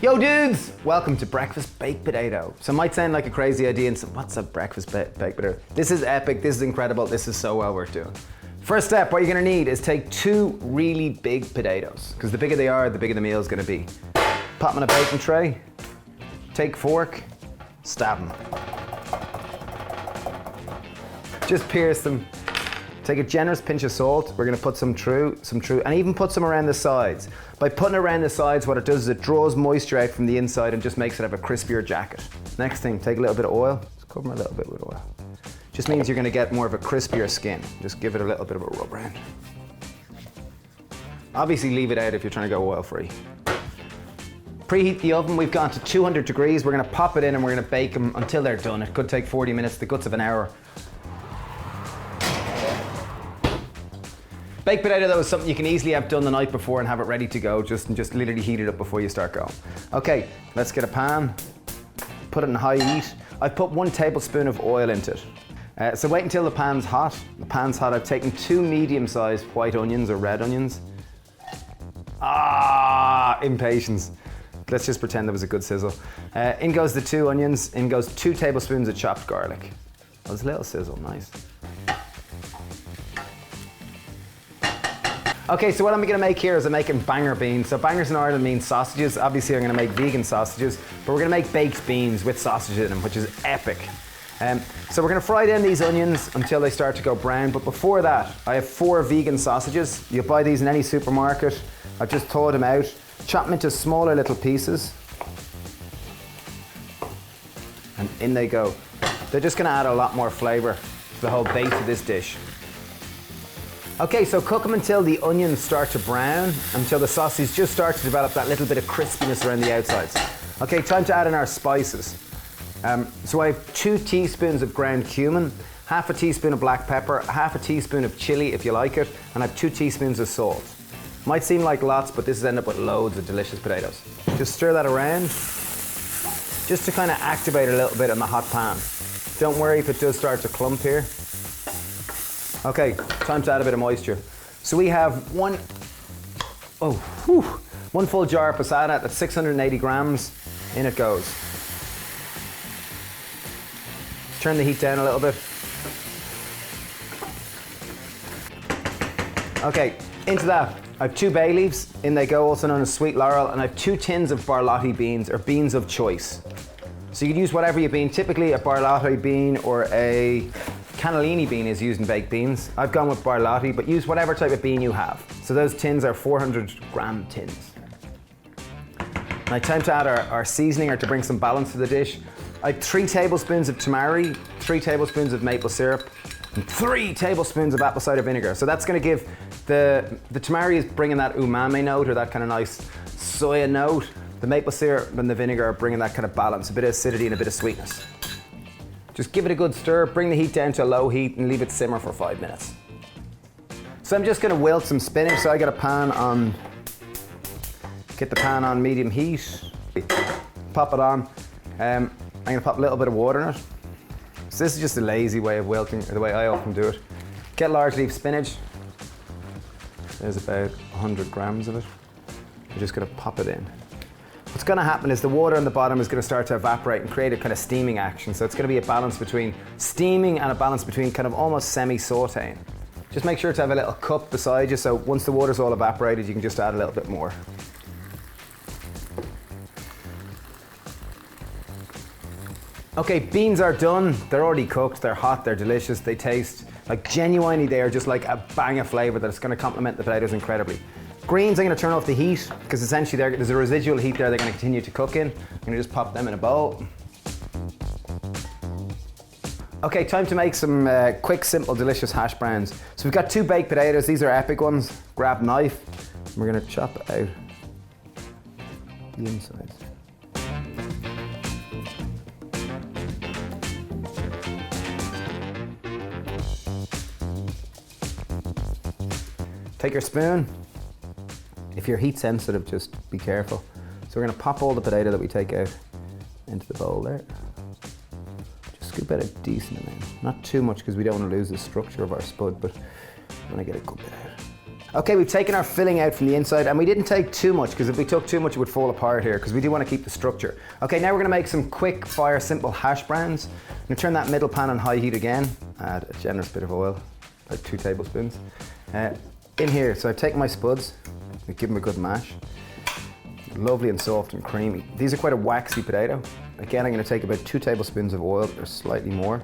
Yo dudes! Welcome to breakfast baked potato. So it might sound like a crazy idea and so what's a breakfast baked potato? This is epic, this is incredible, this is so well worth doing. First step, what you're gonna need is take 2 really big potatoes, because the bigger they are, the bigger the meal is gonna be. Pop them in a baking tray, take a fork, stab them. Just pierce them. Take a generous pinch of salt. We're gonna put some through, and even put some around the sides. By putting it around the sides, what it does is it draws moisture out from the inside and just makes it have a crispier jacket. Next thing, take a little bit of oil. Just cover them a little bit with oil. Just means you're gonna get more of a crispier skin. Just give it a little bit of a rub around. Obviously leave it out if you're trying to go oil free. Preheat the oven, we've gone to 200 degrees. We're gonna pop it in and we're gonna bake them until they're done. It could take 40 minutes, the guts of an hour. Baked potato though is something you can easily have done the night before and have it ready to go, just literally heat it up before you start going. Okay, let's get a pan, put it in high heat. I've put 1 tablespoon of oil into it. So wait until the pan's hot. The pan's hot, I've taken 2 medium-sized white onions or red onions. Impatience. Let's just pretend there was a good sizzle. In goes the 2 onions, in goes 2 tablespoons of chopped garlic. Oh, there's a little sizzle, nice. Okay, so what I'm gonna make here is I'm making banger beans. So bangers in Ireland means sausages. Obviously I'm gonna make vegan sausages, but we're gonna make baked beans with sausage in them, which is epic. So we're gonna fry down these onions until they start to go brown, but before that, I have 4 vegan sausages. You'll buy these in any supermarket. I've just thawed them out, chop them into smaller little pieces, and in they go. They're just gonna add a lot more flavor to the whole base of this dish. Okay, so cook them until the onions start to brown, until the sausage just start to develop that little bit of crispiness around the outsides. Okay, time to add in our spices. So I have 2 teaspoons of ground cumin, half a teaspoon of black pepper, half a teaspoon of chili if you like it, and I have 2 teaspoons of salt. Might seem like lots, but this has ended up with loads of delicious potatoes. Just stir that around, just to kind of activate a little bit on the hot pan. Don't worry if it does start to clump here. Okay, time to add a bit of moisture. So we have 1 full jar of passata, that's 680 grams. In it goes. Turn the heat down a little bit. Okay, into that, I have 2 bay leaves. In they go, also known as sweet laurel, and I have 2 tins of barlotti beans, or beans of choice. So you can use whatever you bean. Typically a barlotti bean or a cannellini bean is used in baked beans. I've gone with barlotti, but use whatever type of bean you have. So those tins are 400 gram tins. Now time to add our seasoning, or to bring some balance to the dish. I have 3 tablespoons of tamari, 3 tablespoons of maple syrup, and 3 tablespoons of apple cider vinegar. So that's gonna give the tamari is bringing that umami note, or that kind of nice soya note. The maple syrup and the vinegar are bringing that kind of balance, a bit of acidity and a bit of sweetness. Just give it a good stir, bring the heat down to a low heat and leave it simmer for 5 minutes. So I'm just gonna wilt some spinach. So I got a pan on, get the pan on medium heat, pop it on. I'm gonna pop a little bit of water in it. So this is just a lazy way of wilting, or the way I often do it. Get large leaf spinach. There's about 100 grams of it. I'm just gonna pop it in. What's gonna happen is the water on the bottom is gonna start to evaporate and create a kind of steaming action. So it's gonna be a balance between steaming and a balance between kind of almost semi-sauteing. Just make sure to have a little cup beside you, so once the water's all evaporated, you can just add a little bit more. Okay, beans are done. They're already cooked, they're hot, they're delicious, they taste like genuinely, they are just like a bang of flavor that's gonna complement the potatoes incredibly. Greens, I'm gonna turn off the heat, because essentially there's a residual heat there they're gonna continue to cook in. I'm gonna just pop them in a bowl. Okay, time to make some quick, simple, delicious hash browns. So we've got 2 baked potatoes, these are epic ones. Grab a knife, and we're gonna chop out the insides. Take your spoon. If you're heat sensitive, just be careful. So we're gonna pop all the potato that we take out into the bowl there. Just scoop out a decent amount. Not too much, because we don't want to lose the structure of our spud, but I want to get a good bit out. Okay, we've taken our filling out from the inside, and we didn't take too much, because if we took too much it would fall apart here, because we do want to keep the structure. Okay, now we're going to make some quick fire simple hash browns. I'm going to turn that middle pan on high heat again, add a generous bit of oil, about 2 tablespoons. In here, so I've taken my spuds, I give them a good mash. Lovely and soft and creamy. These are quite a waxy potato. Again, I'm going to take about 2 tablespoons of oil, or slightly more.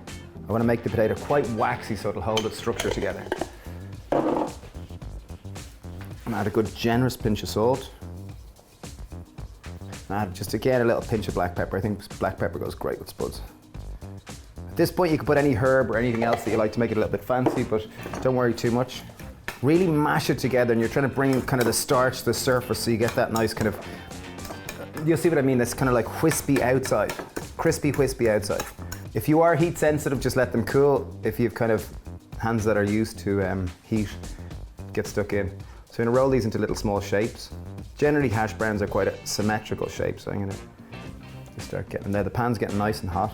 I want to make the potato quite waxy so it'll hold its structure together. And add a good generous pinch of salt. And add just again a little pinch of black pepper. I think black pepper goes great with spuds. At this point you can put any herb or anything else that you like to make it a little bit fancy, but don't worry too much. Really mash it together, and you're trying to bring kind of the starch to the surface so you get that nice kind of, you'll see what I mean, this kind of like wispy outside, crispy wispy outside. If you are heat sensitive, just let them cool. If you've kind of hands that are used to heat, get stuck in. So I'm going to roll these into little small shapes. Generally hash browns are quite a symmetrical shape, so I'm going to start getting them there. The pan's getting nice and hot.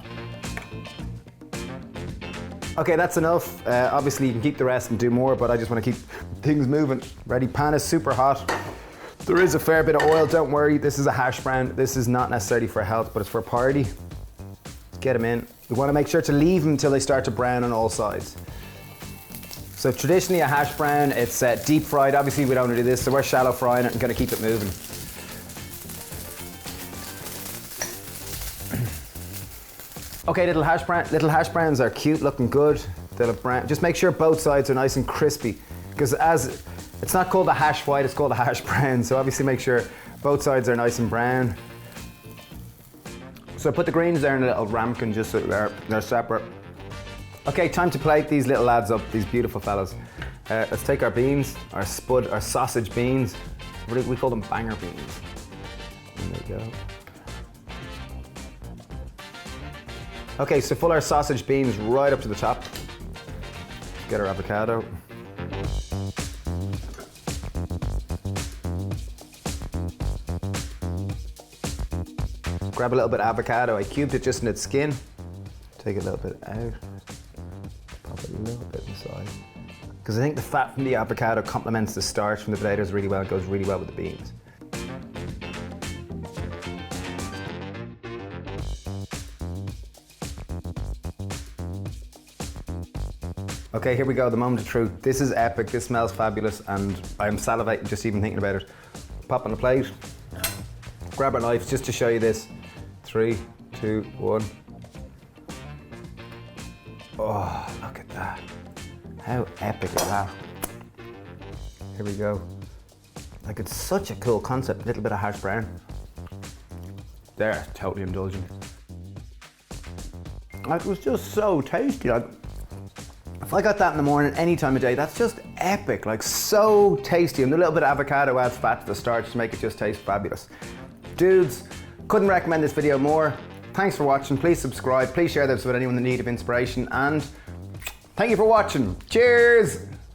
Okay, that's enough. Obviously you can keep the rest and do more, but I just want to keep things moving. Ready, pan is super hot. There is a fair bit of oil, don't worry. This is a hash brown. This is not necessarily for health, but it's for a party. Get them in. We want to make sure to leave them until they start to brown on all sides. So traditionally a hash brown, it's deep fried. Obviously we don't want to do this, so we're shallow frying it and going to keep it moving. Okay, little hash browns are cute, looking good. They'll have brown. Just make sure both sides are nice and crispy, because as it's not called a hash white, it's called a hash brown. So obviously make sure both sides are nice and brown. So I put the greens there in a little ramekin just so they're separate. Okay, time to plate these little lads up, these beautiful fellas. Let's take our beans, our sausage beans. We call them banger beans. And there we go. Okay, so fill our sausage beans right up to the top. Get our avocado. Grab a little bit of avocado. I cubed it just in its skin. Take a little bit out. Pop it a little bit inside. Because I think the fat from the avocado complements the starch from the potatoes really well. It goes really well with the beans. Okay, here we go, the moment of truth. This is epic, this smells fabulous, and I'm salivating just even thinking about it. Pop on the plate, grab a knife just to show you this. 3, 2, 1. Oh, look at that. How epic is that? Here we go. Like, it's such a cool concept, a little bit of hash brown. There, totally indulgent. Like, it was just so tasty. Like, if I got that in the morning, any time of day, that's just epic, like so tasty. And a little bit of avocado adds fat to the starch to make it just taste fabulous. Dudes, couldn't recommend this video more. Thanks for watching, please subscribe, please share this with anyone in need of inspiration, and thank you for watching. Cheers!